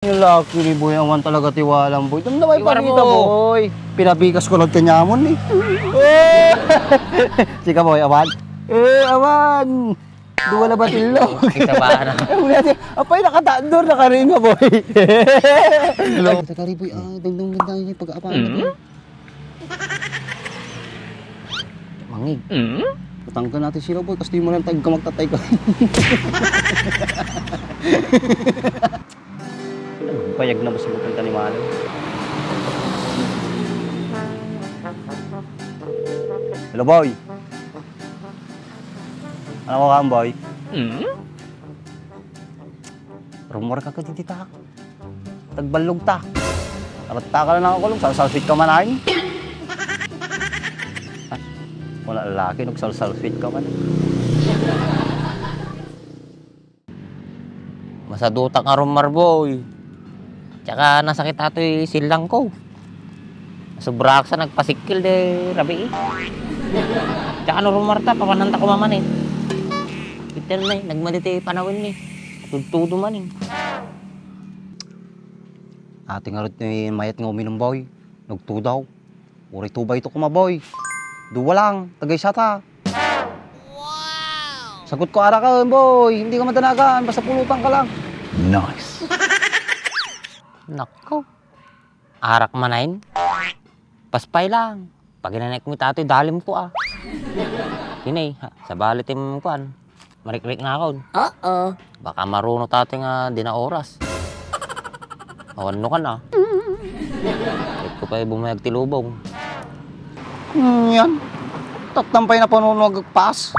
Yung lucky ni Boy, awan talaga tiwalang Boy. Ito na may Iwala pakita mo. Boy. Pinabigas ko lang kanyamon eh. Sika Boy, awan. Awan. Duwa na batilo. Kita ba na? Apay, nakataandor, nakaringa Boy. Hello. Takari Boy, dagdang ganda yung pag-aapahan natin. Mangig. Patanggan natin sila Boy, kasi di mo lang tag ka magtatay ka. Payag na ba sa pupunta ni Malo? Hello, boy. Ano ko ka, boy? Rumor ka dito ta. Tagbalog ta. Karata ka na nakakulong. Sal-salfit ka man ay. Wala lalaki, nag-sal-salfit ka man. Masadutak nga rumor, boy. Tsaka nasakit ato yung silang ko. Sobra sa nagpasikil de rabi eh. Tsaka no rumarta, papananta ko maman eh. Kita na eh, nagmaditi panawin eh. Tudo man eh. Ating arot ni mayat nga uminom boy. Nagtudaw. Uri tubay ito kuma boy. Duwa lang, tagay siya ta. Wow! Sagot ko ara ka boy, hindi ka madanagan, basta pulutan ka lang. Nice. Nako. Arak manain. Paspay lang. Pag inanek mo tatoy, dalim ko ah. Kinay, sa balitim ko an. Marikrik na ako. Baka maruno tatoy nga di na oras. Awan no ka na. Kahit ko pa bumayag tilubong. Yan. Tatampay na panunog pas.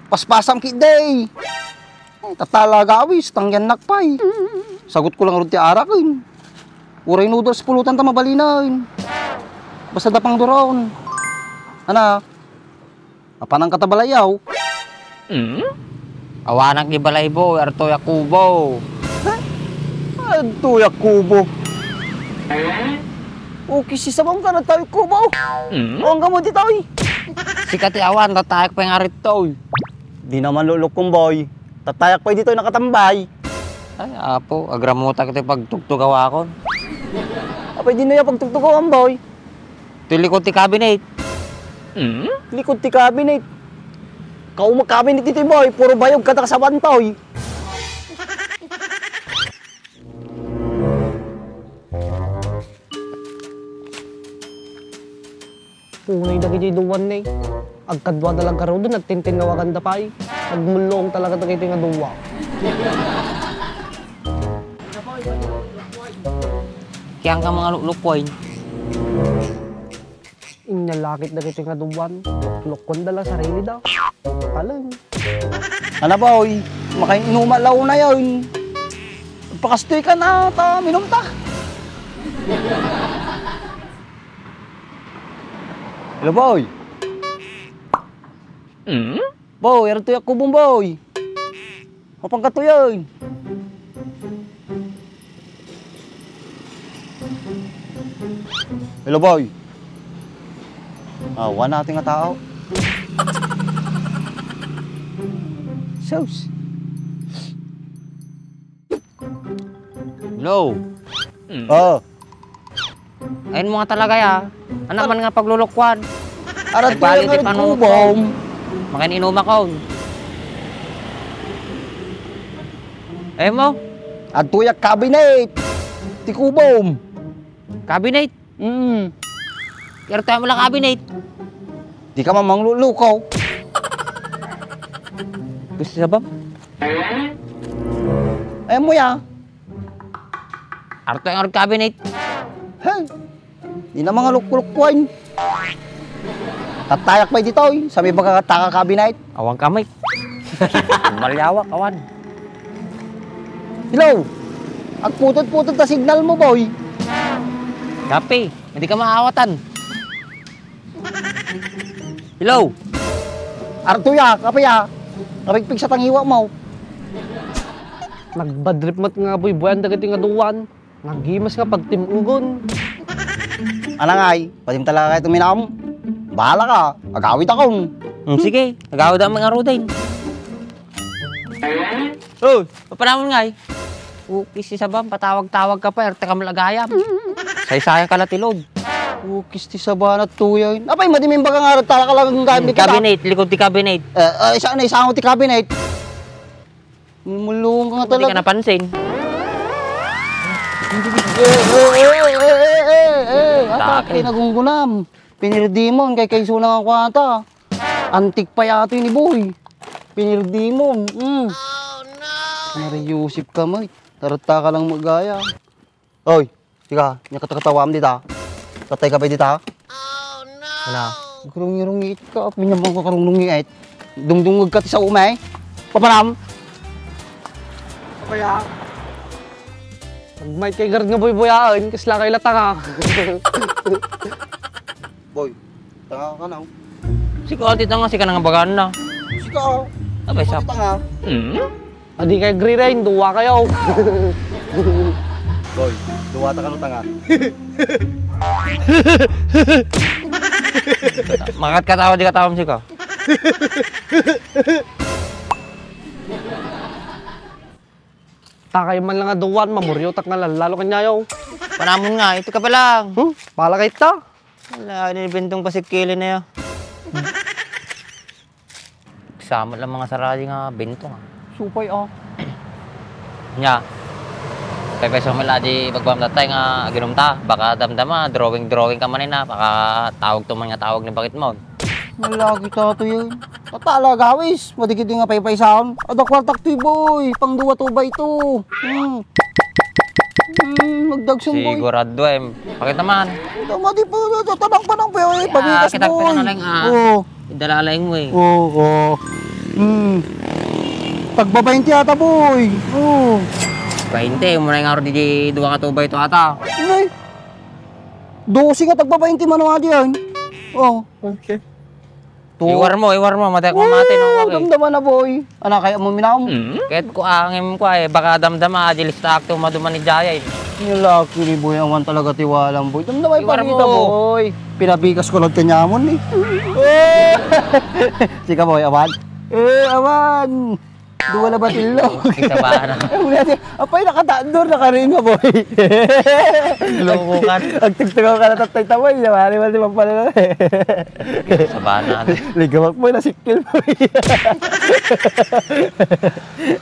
Paspasam kiday. Tatalaga awis, tangyan nakpay. Sagot ko lang rin ti arak yun. Uray noodles pulutan ta mabalinain. Basta dapang duron. Ana? Apanang katabalayaw? Awanak ni Balaybo, Arto Yakubo. Arto Yakubo. Okay, si sabang ka na tayo, Kubo. Ang gamo di tayo. Sikat awan, tatayak pa yung arit to. Di naman lulok kong boy. Tatayak pa dito nakatambay. Ay, apo, agramuta kita pagtugtugaw ako. Apay di na yung pagtugtugawan, boy. Tilikod ti cabinet. Likod ti cabinet. Kau mag-cabinet dito, boy. Puro bayog ka sa bantoy. Unay na kiti duwan na agkadwa talaga rin doon at tintinawagan da pa nagmulong talaga na kiti nga duwa. Kaya ka mga luklukoy. Inalakit na kiti nga duwan. Lukon dala sarili daw. Talang. Ano, boy? Makain inumalaw na yun. Pakastoy ka na, minom ta. Hello, boy. Boy, ano tuyak ko bong, boy? Mapangkato yun. Hello, boy. Awan natin nga tao. Sus. Hello. Ayun mo nga talaga ya. Ano man nga paglulukwan. Arat ko Nagbali yung di arat panunok kubong. Makin inuma ko. Ayun mo, At tuyak cabinet. Ti kubong. cabinet. Kaya tayo mo lang cabinet. Di ka mamang lulukaw. Gusto sa bam? Ayaw mo ya. Arto yung cabinet. Hey. Di na mga lukulukwain. Tatayak pa dito eh. Sabi ba kakataka cabinet? Awang kamay. Malyawak, awan. Hello. At putod-putod na signal mo, boy. Kape, hindi ka maawatan. Hello. Artuya, kapaya. Kapigpig sa tangiwa mo. Nagbadrip mat nga boy buwan da kiti nga duwan. Nagimas nga pagtimugon. Anangay, patim talaga kayo tuminam. Bahala ka, agawit ako. Sige, nagawad ang mga rudain. Oh, papanamon nga eh. Ukis si Sabam, patawag-tawag ka pa, erte ka malagayam. Saysayang ka latilog. Ukis ti sabanat tuyayin. Apay, madiming baga nga tala ka lang ang gamit kita. Cabinet, likod ti cabinet. Isa na isang ti cabinet. Mulungan ka nga Hindi ka talaga. napansin. Ata, Takin. pinagunggunam. Pinirdimon kay sunang ang kwanta. Antik pa yato yun ni Boy. Pinirdimon. Oh, no! Nariyusip ka, mate. Tarata ka lang magaya. Oy, tika, nyakatakatawam dita. Katay ka pa dita. Ano? Karungi-rungit ka, pinyamang ka karungi-rungit. Dungdungag ka ti sa umay. Papanam. Kaya, pag may kay guard nga boy-boyaan, kasla kay lata ka. Boy, tanga ka na. Si Kati nga, si ka nang bagaan na. Sika, Abay, sap. tanga. Adi kay Green, duwa kayo. Boy, duwata ka no tanga. Makat katawa, di katawam si ka. Takay man lang nga duwan, mamuryo tak nga lalo kanyayaw. Panamon nga, ito ka pa lang. Pala kay ta. Wala, inibintong pasikili na yun. Kasama lang mga sarali nga, bintong ah. Supay ah. Nya. Kaya peso mo di pagbamdatay nga ginumta. Baka damdama, drawing ka man na. Baka tawag to man nga tawag ni bakit mo. Malagi tato yun. Tatala gawis, madikit nga paypay sound. Ada kwartak ti boy, pang duwa to ba ito? Magdagsong boy. Sigurado eh. Bakit naman? Ito madi po, tatanang pa ng boy, pabigas kita boy. na lang ah. Oo, Idalalaing mo eh. oo. Tagbabayin ti ata boy. Oo. 20, muna nga rin di duwa ka tubay ito ata. Ay, 12 nga tagbabayin ti mano nga diyan. Oo. Okay. Iwar mo, matek mo mati no. Okay. Damdaman na boy. Ana kaya mo minam? Kahit ko angin ko eh, baka damdama, adilis ta akto maduman ni Jaya eh. Nilaki ni boy, awan talaga tiwalang boy. Damdamay pa Iwar kita mo. boy. Pinabigas ko lang kanyamon eh. Sika boy, awan. Awan. Duwa na batilo. Isa ba na? Apay, nakataandor na ka rin nga boy. Loko ka. Agtugtugaw ka na tatay taway. Mali di ba pala na eh. Sa bana. Ligawak mo, nasikil boy.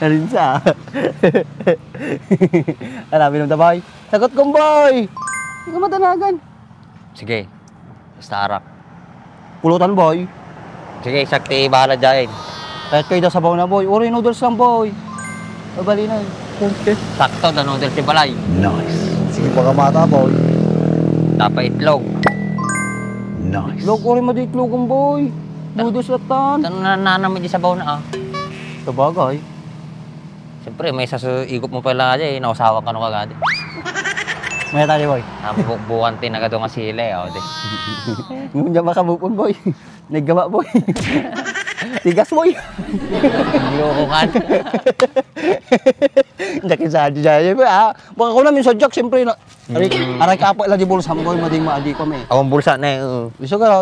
Arin sa. Hanapin mo ta boy. Sagot kong boy. Hindi ka matanagan. Sige. Basta arak. Pulutan boy. Sige, sakti bahala dyan. Kahit kayo daw sabaw na boy. Uri noodles lang boy. Babali na. Okay. Sakto, the noodles si Balay. Sige pa ka mata boy. Dapat itlog. Log uri mo di itlogong boy. Noodles latan. Tanong na nanamid sa baw na ah. Sabagay. Siyempre, may igop mo pala dyan eh. Nausawa ka nung kagadi. May tayo boy. Bukbukan tinagado nga sila eh. Oh, Ngunit dyan makabupon boy. Naggama boy. Tigas boy. Loko ka. Jakin sa adya boy. Baka ko namin sa Jack siyempre na. Aray ka po lang di bulsa boy. Mading maadi kami. Awang bulsa na eh. Gusto ka raw.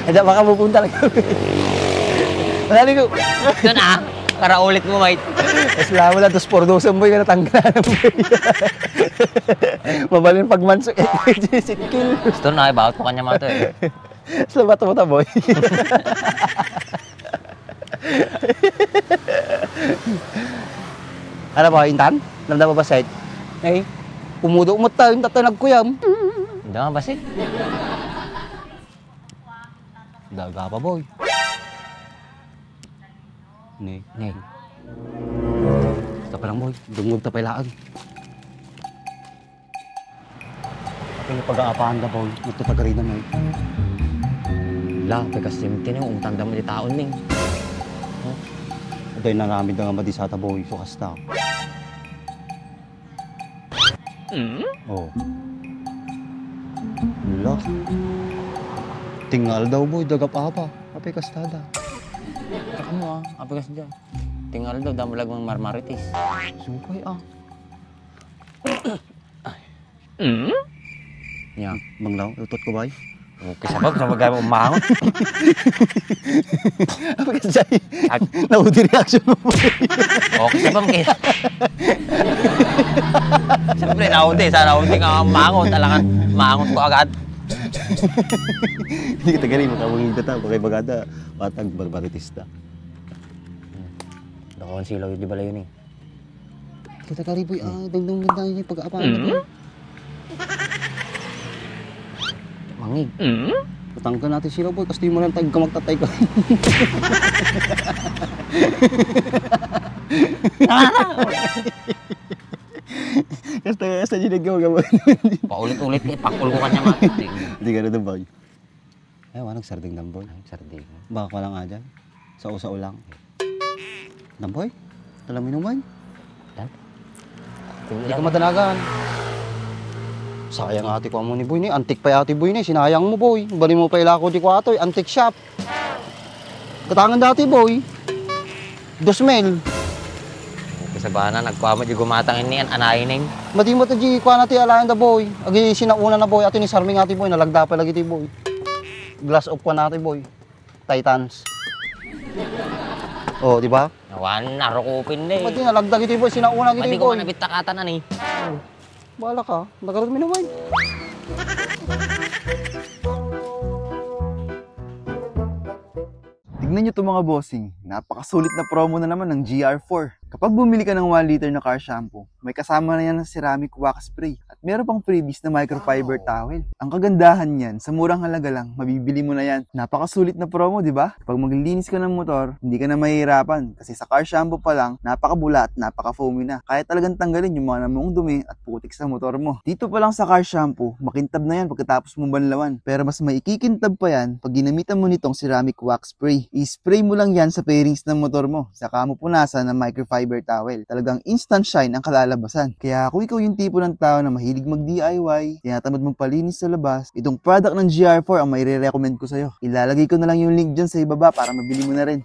Ada makabupon talaga. Madali ko. Ito na. Karaulit mo, mate. Eslamo lang, 2-4-2 boy ka natanggalan boy. Mabalin pagmansok sikil. Gusto na, bawat ko kanya mato eh. Salamat mo ta boy. Ano ba, Intan? Namdama ba side? Eh, pumudo mo tayo, yung tatay nagkuyam. Hindi nga basit. Daga pa boy. Nih. Basta pa lang boy, dungog ta pailaan. Kaya pag-aapahan na boy, magtatagarin na mo. La, pagkasim tinong utang damo di taon ning. Aday na namin nga madisata boy, so kasta. Oh. Wala. Tingal daw boy, daga pa pa. Apay kastada. Ako mo ah, apagas dyan. Tinggal daw, damo lang mga marmaritis. Sukay ah. Nya. Manglaw, utot ko bay. Okay, sa bagay umangot. Apa ka dyan? Naudi reaction mo po. Okay, sa bagay. Siyempre, sa naudi ka umangot. Talagang umangot ko agad. Hindi kita galing, makawangin ka ta. Bakay bagada, patag barbaritista. Doon silaw yung di bala yun eh. Kita kariboy, dagdang ganda yung pag-aapahan. Mangig. Patangkan natin sila boy, kasi di mo lang tayo magtatay ko. Kasi hindi nagawa. Paulit-ulit eh. Pakul ko kanya mati. Hindi ka na boy. Ay, wanag sarding ng boy. Sarding. Baka ka lang nga dyan. Sa-usa lang. Namboy, talamin naman. Hindi ka madanagan. Sayang ate ko mo ni boy ni. Antik pa ate boy ni. Sinayang mo boy. Bali mo pa ila ko di ko atoy. Antik shop. Katangan dati boy. 2,000. Okay, sa bana. Nagkuha mo di gumatangin niyan. Anayin na yun. Madi mo ta di ko nati alayan da boy. Agi sinauna na boy. Ato ni sarming ate boy. Nalagda pa lagi ti boy. Glass of kwa nati boy. Titans. Oh, di ba? Nawan, narukupin na eh. Madi nalagda giti boy. Sinauna Mati giti ko boy. manabit takatan na eh. Bala ka. Nagalit mo naman. Tignan nyo itong mga bossing, napakasulit na promo na naman ng GR4. Kapag bumili ka ng 1 liter na car shampoo, may kasama na yan ng ceramic wax spray at meron pang freebies na microfiber towel. Ang kagandahan niyan, sa murang halaga lang, mabibili mo na yan. Napakasulit na promo, di ba? Kapag maglilinis ka ng motor, hindi ka na mahihirapan kasi sa car shampoo pa lang, napakabula at napaka-foamy na. Kaya talagang tanggalin yung mga namong dumi at putik sa motor mo. Dito pa lang sa car shampoo, makintab na yan pagkatapos mo banlawan. Pero mas maikikintab pa yan pag ginamitan mo nitong ceramic wax spray. I-spray mo lang yan sa fairings ng motor mo, saka mo punasan ng microfiber towel. Talagang instant shine ang kalalabasan. Kaya kung ikaw yung tipo ng tao na mahilig mag-DIY, tinatamad magpalinis sa labas, itong product ng GR4 ang maire-recommend ko sa'yo. Ilalagay ko na lang yung link dyan sa ibaba para mabili mo na rin.